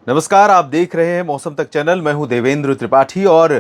नमस्कार, आप देख रहे हैं मौसम तक चैनल। मैं हूं देवेंद्र त्रिपाठी और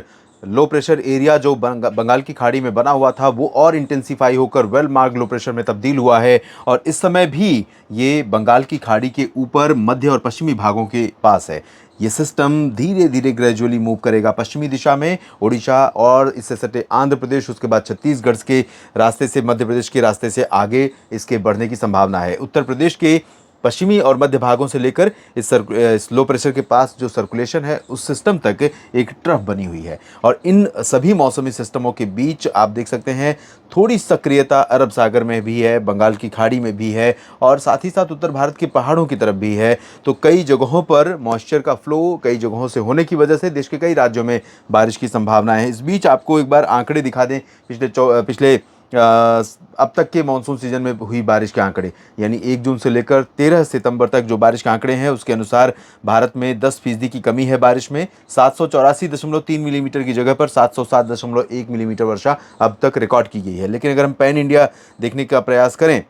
लो प्रेशर एरिया जो बंगाल की खाड़ी में बना हुआ था वो और इंटेंसिफाई होकर वेल मार्क लो प्रेशर में तब्दील हुआ है और इस समय भी ये बंगाल की खाड़ी के ऊपर मध्य और पश्चिमी भागों के पास है। ये सिस्टम धीरे धीरे ग्रेजुअली मूव करेगा पश्चिमी दिशा में, उड़ीसा और इससे सटे आंध्र प्रदेश, उसके बाद छत्तीसगढ़ के रास्ते से, मध्य प्रदेश के रास्ते से आगे इसके बढ़ने की संभावना है। उत्तर प्रदेश के पश्चिमी और मध्य भागों से लेकर इस लो प्रेशर के पास जो सर्कुलेशन है उस सिस्टम तक एक ट्रफ बनी हुई है और इन सभी मौसमी सिस्टमों के बीच आप देख सकते हैं थोड़ी सक्रियता अरब सागर में भी है, बंगाल की खाड़ी में भी है और साथ ही साथ उत्तर भारत के पहाड़ों की तरफ भी है। तो कई जगहों पर मॉइस्चर का फ्लो कई जगहों से होने की वजह से देश के कई राज्यों में बारिश की संभावना है। इस बीच आपको एक बार आंकड़े दिखा दें पिछले अब तक के मानसून सीजन में हुई बारिश के आंकड़े, यानी 1 जून से लेकर 13 सितंबर तक जो बारिश के आंकड़े हैं उसके अनुसार भारत में 10% की कमी है बारिश में। 784.3 मिलीमीटर की जगह पर 707.1 मिलीमीटर वर्षा अब तक रिकॉर्ड की गई है। लेकिन अगर हम पैन इंडिया देखने का प्रयास करें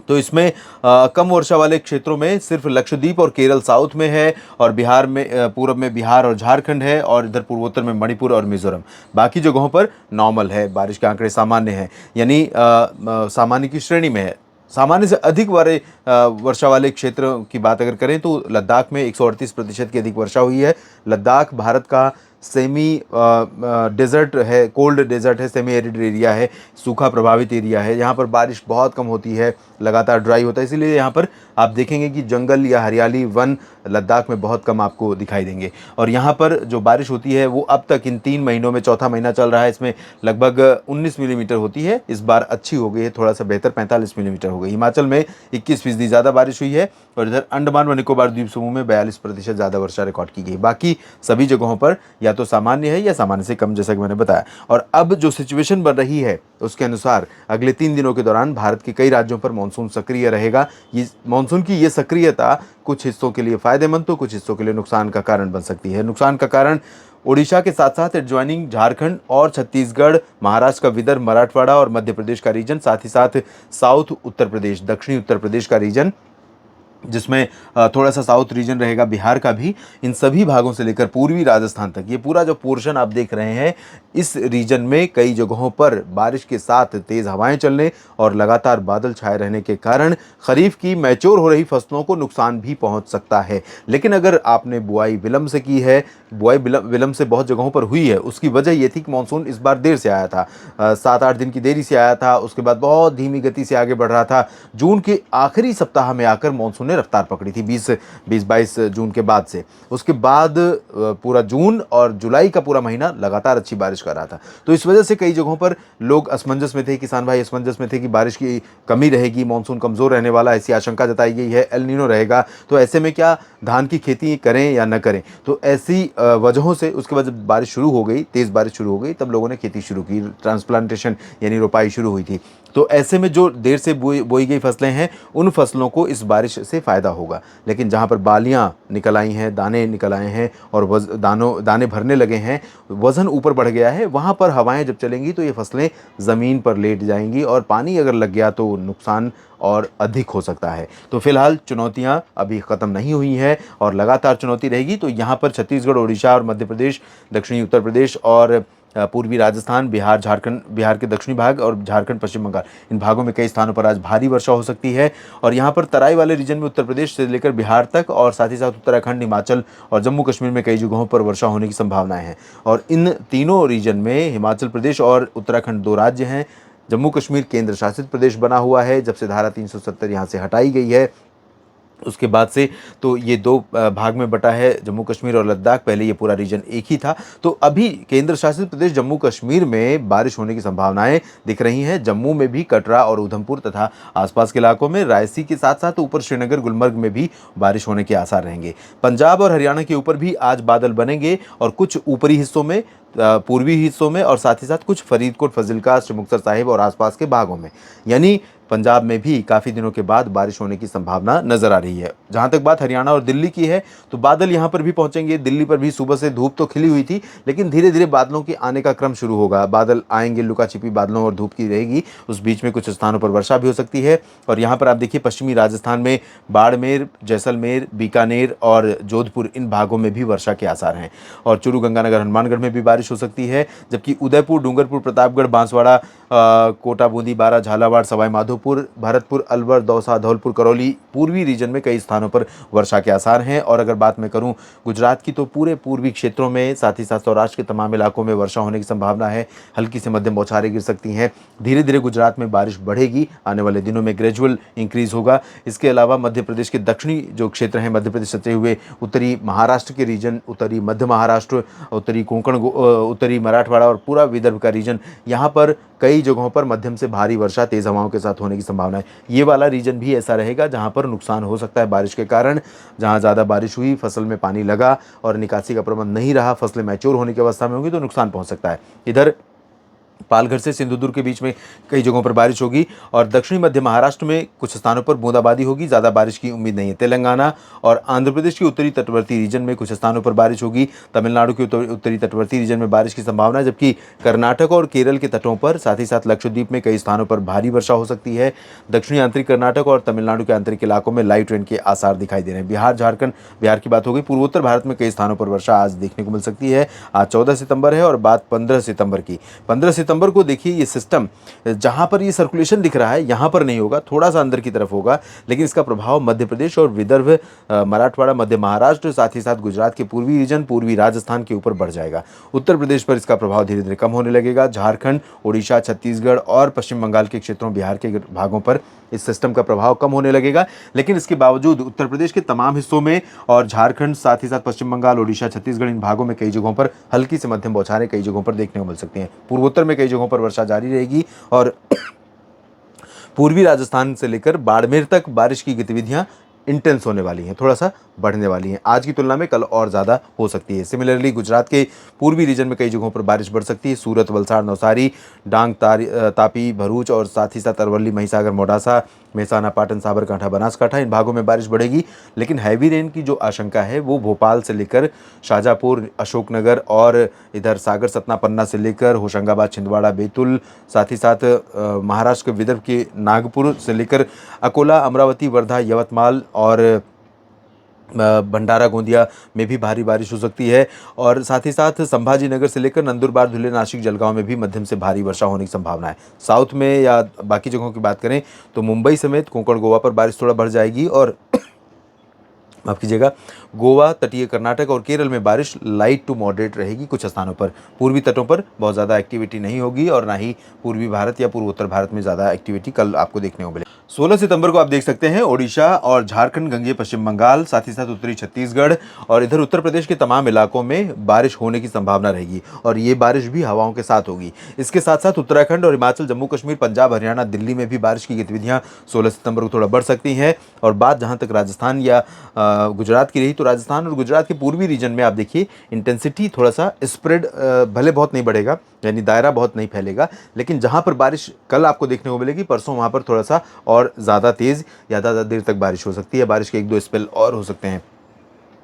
तो इसमें कम वर्षा वाले क्षेत्रों में सिर्फ लक्षद्वीप और केरल साउथ में है और बिहार में पूर्व में बिहार और झारखंड है और इधर पूर्वोत्तर में मणिपुर और मिजोरम। बाकी जगहों पर नॉर्मल है, बारिश के आंकड़े सामान्य हैं, यानी सामान्य की श्रेणी में है। सामान्य से अधिक वर्षा वाले क्षेत्र की बात अगर करें तो लद्दाख में 138% की अधिक वर्षा हुई है। लद्दाख भारत का सेमी डेजर्ट है, कोल्ड डेजर्ट है, सेमी एरिड एरिया है, सूखा प्रभावित एरिया है। यहाँ पर बारिश बहुत कम होती है, लगातार ड्राई होता है, इसीलिए यहाँ पर आप देखेंगे कि जंगल या हरियाली वन लद्दाख में बहुत कम आपको दिखाई देंगे। और यहाँ पर जो बारिश होती है वो अब तक इन 3 महीनों में, चौथा महीना चल रहा है, इसमें लगभग 19 मिलीमीटर होती है। इस बार अच्छी हो गई है, थोड़ा सा बेहतर, 45 मिलीमीटर हो गई। हिमाचल में 21% ज़्यादा बारिश हुई है और इधर अंडमान व निकोबार द्वीप समूह में 42% ज़्यादा वर्षा रिकॉर्ड की गई। बाकी सभी जगहों पर या तो सामान्य है या सामान्य से कम, जैसा कि मैंने बताया। और अब जो सिचुएशन बन रही है उसके अनुसार अगले 3 दिनों के दौरान भारत के कई राज्यों पर मानसून सक्रिय रहेगा। ये मानसून की ये सक्रियता कुछ हिस्सों के लिए फायदेमंद तो कुछ हिस्सों के लिए नुकसान का कारण बन सकती है। नुकसान का कारण ओडिशा के साथ साथ एडजॉइनिंग झारखंड और छत्तीसगढ़, महाराष्ट्र का विदर्भ, मराठवाड़ा और मध्य प्रदेश का रीजन, साथ ही साथ साउथ उत्तर प्रदेश, दक्षिणी उत्तर प्रदेश का रीजन जिसमें थोड़ा सा साउथ रीजन रहेगा बिहार का भी, इन सभी भागों से लेकर पूर्वी राजस्थान तक ये पूरा जो पोर्शन आप देख रहे हैं, इस रीजन में कई जगहों पर बारिश के साथ तेज़ हवाएं चलने और लगातार बादल छाए रहने के कारण खरीफ की मैच्योर हो रही फसलों को नुकसान भी पहुंच सकता है। लेकिन अगर आपने बुआई विलंब से की है, बुआई विलंब से बहुत जगहों पर हुई है, उसकी वजह ये थी कि मानसून इस बार देर से आया था, 7-8 दिन की देरी से आया था, उसके बाद बहुत धीमी गति से आगे बढ़ रहा था। जून के आखिरी सप्ताह में आकर मानसून ने रफ्तार पकड़ी थी, 20-22 जून के बाद से। उसके बाद पूरा जून और जुलाई का पूरा महीना लगातार अच्छी बारिश कर रहा था। तो इस वजह से कई जगहों पर लोग असमंजस में थे, किसान भाई असमंजस में थे कि बारिश की कमी रहेगी, मानसून कमज़ोर रहने वाला, ऐसी आशंका जताई गई है, एल नीनो रहेगा, तो ऐसे में क्या धान की खेती करें या न करें। तो ऐसी वजहों से उसके बाद जब बारिश शुरू हो गई, तेज़ बारिश शुरू हो गई, तब लोगों ने खेती शुरू की, ट्रांसप्लांटेशन यानी रोपाई शुरू हुई थी। तो ऐसे में जो देर से बोई गई फसलें हैं, उन फसलों को इस बारिश से फ़ायदा होगा। लेकिन जहाँ पर बालियाँ निकल आई हैं, दाने निकल आए हैं और दाने भरने लगे हैं, वज़न ऊपर बढ़ गया है, वहाँ पर हवाएं जब चलेंगी तो ये फसलें ज़मीन पर लेट जाएंगी और पानी अगर लग गया तो नुकसान और अधिक हो सकता है। तो फिलहाल चुनौतियाँ अभी ख़त्म नहीं हुई हैं और लगातार चुनौती रहेगी। तो यहाँ पर छत्तीसगढ़, उड़ीसा और मध्य प्रदेश, दक्षिणी उत्तर प्रदेश और पूर्वी राजस्थान, बिहार, झारखंड, बिहार के दक्षिणी भाग और झारखंड, पश्चिम बंगाल, इन भागों में कई स्थानों पर आज भारी वर्षा हो सकती है। और यहाँ पर तराई वाले रीजन में उत्तर प्रदेश से लेकर बिहार तक और साथ ही साथ उत्तराखंड, हिमाचल और जम्मू कश्मीर में कई जगहों पर वर्षा होने की संभावनाएं हैं। और इन तीनों रीजन में हिमाचल प्रदेश और उत्तराखंड 2 राज्य हैं। जम्मू कश्मीर केंद्र शासित प्रदेश बना हुआ है जब से धारा 370 यहाँ से हटाई गई है, उसके बाद से। तो ये 2 भाग में बटा है, जम्मू कश्मीर और लद्दाख। पहले ये पूरा रीजन एक ही था। तो अभी केंद्र शासित प्रदेश जम्मू कश्मीर में बारिश होने की संभावनाएं दिख रही हैं। जम्मू में भी कटरा और उधमपुर तथा आसपास के इलाकों में, रायसी के साथ साथ ऊपर श्रीनगर, गुलमर्ग में भी बारिश होने के आसार रहेंगे। पंजाब और हरियाणा के ऊपर भी आज बादल बनेंगे और कुछ ऊपरी हिस्सों में, पूर्वी हिस्सों में और साथ ही साथ कुछ फरीदकोट, फजिल्का, श्री मुक्तसर साहिब और आसपास के भागों में, यानी पंजाब में भी काफ़ी दिनों के बाद बारिश होने की संभावना नजर आ रही है। जहां तक बात हरियाणा और दिल्ली की है तो बादल यहां पर भी पहुंचेंगे। दिल्ली पर भी सुबह से धूप तो खिली हुई थी, लेकिन धीरे धीरे बादलों के आने का क्रम शुरू होगा। बादल आएंगे, लुका छिपी बादलों और धूप की रहेगी, उस बीच में कुछ स्थानों पर वर्षा भी हो सकती है। और यहाँ पर आप देखिए पश्चिमी राजस्थान में बाड़मेर, जैसलमेर, बीकानेर और जोधपुर, इन भागों में भी वर्षा के आसार हैं। और चूरू, गंगानगर, हनुमानगढ़ में भी बारिश हो सकती है। जबकि उदयपुर, डूंगरपुर, प्रतापगढ़, बांसवाड़ा, कोटा, बूंदी, बारा, झालावाड़, सवाई माधोपुर, भरतपुर, अलवर, दौसा, धौलपुर, करौली, पूर्वी रीजन में कई स्थानों पर वर्षा के आसार हैं। और अगर बात मैं करूं गुजरात की, तो पूरे पूर्वी क्षेत्रों में, साथ ही साथ सौराष्ट्र के तमाम इलाकों में वर्षा होने की संभावना है। हल्की से मध्यम बौछारें गिर सकती हैं। धीरे धीरे गुजरात में बारिश बढ़ेगी, आने वाले दिनों में ग्रेजुअल इंक्रीज होगा। इसके अलावा मध्य प्रदेश के दक्षिणी जो क्षेत्र हैं, मध्य प्रदेश सटे हुए उत्तरी महाराष्ट्र के रीजन, उत्तरी मध्य महाराष्ट्र, उत्तरी कोंकण, उत्तरी मराठवाड़ा और पूरा विदर्भ का रीजन, यहाँ पर कई जगहों पर मध्यम से भारी वर्षा तेज हवाओं के साथ होने की संभावना है। ये वाला रीजन भी ऐसा रहेगा जहां पर नुकसान हो सकता है बारिश के कारण। जहां ज़्यादा बारिश हुई, फसल में पानी लगा और निकासी का प्रबंध नहीं रहा, फसलें मैच्योर होने की अवस्था में होंगी, तो नुकसान पहुंच सकता है। इधर पालघर से सिंधुदुर्ग के बीच में कई जगहों पर बारिश होगी और दक्षिणी मध्य महाराष्ट्र में कुछ स्थानों पर बूंदाबांदी होगी, ज़्यादा बारिश की उम्मीद नहीं है। तेलंगाना और आंध्र प्रदेश के उत्तरी तटवर्ती रीजन में कुछ स्थानों पर बारिश होगी। तमिलनाडु के उत्तरी तटवर्ती रीजन में बारिश की संभावना है, जबकि कर्नाटक और केरल के तटों पर, साथ ही साथ लक्षद्वीप में कई स्थानों पर भारी वर्षा हो सकती है। दक्षिणी आंतरिक कर्नाटक और तमिलनाडु के आंतरिक इलाकों में लाइट रेन के आसार दिखाई दे रहे हैं। बिहार, झारखंड, बिहार की बात हो गई। पूर्वोत्तर भारत में कई स्थानों पर वर्षा आज देखने को मिल सकती है। आज 14 सितंबर है और बात 15 सितंबर की। 15 सितंबर को देखिए ये सिस्टम जहां पर ये सर्कुलेशन दिख रहा है, यहां पर नहीं होगा, थोड़ा सा अंदर की तरफ होगा, लेकिन इसका प्रभाव मध्य प्रदेश और विदर्भ, मराठवाड़ा, मध्य महाराष्ट्र, साथ ही साथ गुजरात के पूर्वी रीजन, पूर्वी राजस्थान के ऊपर बढ़ जाएगा। उत्तर प्रदेश पर इसका प्रभाव धीरे धीरे कम होने लगेगा। झारखंड, उड़ीसा, छत्तीसगढ़ और पश्चिम बंगाल के क्षेत्रों, बिहार के भागों पर इस सिस्टम का प्रभाव कम होने लगेगा। लेकिन इसके बावजूद उत्तर प्रदेश के तमाम हिस्सों में और झारखंड, साथ ही साथ पश्चिम बंगाल, उड़ीसा, छत्तीसगढ़, इन भागों में कई जगहों पर हल्की से मध्यम बौछारें कई जगहों पर देखने को मिल सकती हैं। पूर्वोत्तर में कई जगहों पर वर्षा जारी रहेगी और पूर्वी राजस्थान से लेकर बाड़मेर तक बारिश की गतिविधियां इंटेंस होने वाली हैं, थोड़ा सा बढ़ने वाली हैं। आज की तुलना में कल और ज़्यादा हो सकती है। सिमिलरली गुजरात के पूर्वी रीजन में कई जगहों पर बारिश बढ़ सकती है। सूरत, वलसाड़, नवसारी, डांग, तापी, भरूच और साथ ही साथ अरवली, महिसागर, मोडासा, मेहसाना, पाटन, साबरकांठा, बनासकांठा, इन भागों में बारिश बढ़ेगी। लेकिन हैवी रेन की जो आशंका है वो भोपाल से लेकर शाजापुर, अशोकनगर और इधर सागर, सतना, पन्ना से लेकर होशंगाबाद, छिंदवाड़ा, बैतूल, साथ ही साथ महाराष्ट्र के विदर्भ के नागपुर से लेकर अकोला, अमरावती, वर्धा, यवतमाल और भंडारा, गोंदिया में भी भारी बारिश हो सकती है। और साथ ही साथ संभाजी नगर से लेकर नंदुरबार, धुले, नासिक, जलगांव में भी मध्यम से भारी वर्षा होने की संभावना है। साउथ में या बाकी जगहों की बात करें तो मुंबई समेत कोंकण, गोवा पर बारिश थोड़ा बढ़ जाएगी और माफ कीजिएगा, गोवा, तटीय कर्नाटक और केरल में बारिश लाइट टू मॉडरेट रहेगी कुछ स्थानों पर। पूर्वी तटों पर बहुत ज़्यादा एक्टिविटी नहीं होगी और ना ही पूर्वी भारत या पूर्वोत्तर भारत में ज़्यादा एक्टिविटी कल आपको देखने को मिलेगी। 16 सितंबर को आप देख सकते हैं ओडिशा और झारखंड, गंगे पश्चिम बंगाल, साथ ही साथ उत्तरी छत्तीसगढ़ और इधर उत्तर प्रदेश के तमाम इलाकों में बारिश होने की संभावना रहेगी और ये बारिश भी हवाओं के साथ होगी। इसके साथ साथ उत्तराखंड और हिमाचल, जम्मू कश्मीर, पंजाब, हरियाणा, दिल्ली में भी बारिश की गतिविधियां 16 सितंबर को थोड़ा बढ़ सकती हैं। और बात जहां तक राजस्थान या गुजरात की रही, तो राजस्थान और गुजरात के पूर्वी रीजन में आप देखिए इंटेंसिटी थोड़ा सा स्प्रेड, भले बहुत नहीं बढ़ेगा, यानी दायरा बहुत नहीं फैलेगा, लेकिन जहां पर बारिश कल आपको देखने को मिलेगी, परसों वहां पर थोड़ा सा और ज़्यादा तेज़ या ज़्यादा देर तक बारिश हो सकती है। बारिश के 1-2 स्पेल और हो सकते हैं।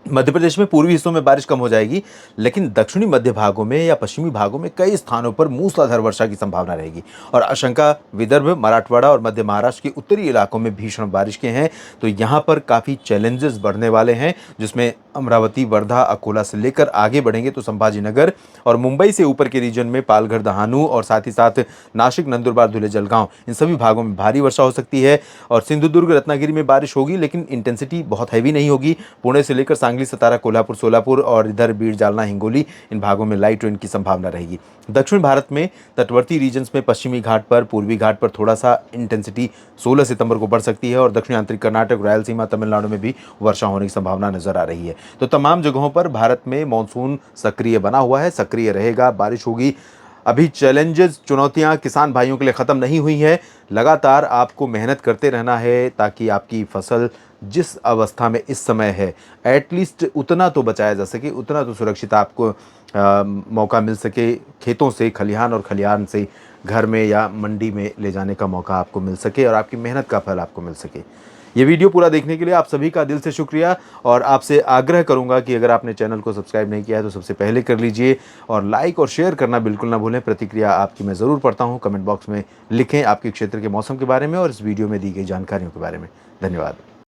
मध्य प्रदेश में पूर्वी हिस्सों में बारिश कम हो जाएगी, लेकिन दक्षिणी मध्य भागों में या पश्चिमी भागों में कई स्थानों पर मूसलाधार वर्षा की संभावना रहेगी और आशंका विदर्भ, मराठवाड़ा और मध्य महाराष्ट्र के उत्तरी इलाकों में भीषण बारिश के हैं। तो यहाँ पर काफ़ी चैलेंजेस बढ़ने वाले हैं, जिसमें अमरावती, वर्धा, अकोला से लेकर आगे बढ़ेंगे तो संभाजी नगर और मुंबई से ऊपर के रीजन में पालघर, दहानू और साथ ही साथ नासिक, नंदुरबार, धुले, जलगांव, इन सभी भागों में भारी वर्षा हो सकती है। और सिंधुदुर्ग, रत्नागिरी में बारिश होगी, लेकिन इंटेंसिटी बहुत हैवी नहीं होगी। पुणे से लेकर सांगली, सतारा, कोल्हापुर, सोलापुर और इधर बीड़, जालना, हिंगोली, इन भागों में लाइट रेन की संभावना रहेगी। दक्षिण भारत में तटवर्ती रीजन्स में पश्चिमी घाट पर, पूर्वी घाट पर थोड़ा सा इंटेंसिटी 16 सितंबर को बढ़ सकती है और दक्षिण आंतरिक कर्नाटक, रायलसीमा, तमिलनाडु में भी वर्षा होने की संभावना नजर आ रही है। तो तमाम जगहों पर भारत में मानसून सक्रिय बना हुआ है, सक्रिय रहेगा, बारिश होगी। अभी चैलेंजेस, चुनौतियां किसान भाइयों के लिए ख़त्म नहीं हुई हैं। लगातार आपको मेहनत करते रहना है ताकि आपकी फसल जिस अवस्था में इस समय है, एटलीस्ट उतना तो बचाया जा सके, उतना तो सुरक्षित आपको मौका मिल सके, खेतों से, खलिहान और खलिहान से घर में या मंडी में ले जाने का मौका आपको मिल सके और आपकी मेहनत का फल आपको मिल सके। ये वीडियो पूरा देखने के लिए आप सभी का दिल से शुक्रिया, और आपसे आग्रह करूंगा कि अगर आपने चैनल को सब्सक्राइब नहीं किया है तो सबसे पहले कर लीजिए, और लाइक और शेयर करना बिल्कुल ना भूलें। प्रतिक्रिया आपकी मैं ज़रूर पढ़ता हूँ। कमेंट बॉक्स में लिखें आपके क्षेत्र के मौसम के बारे में और इस वीडियो में दी गई जानकारियों के बारे में। धन्यवाद।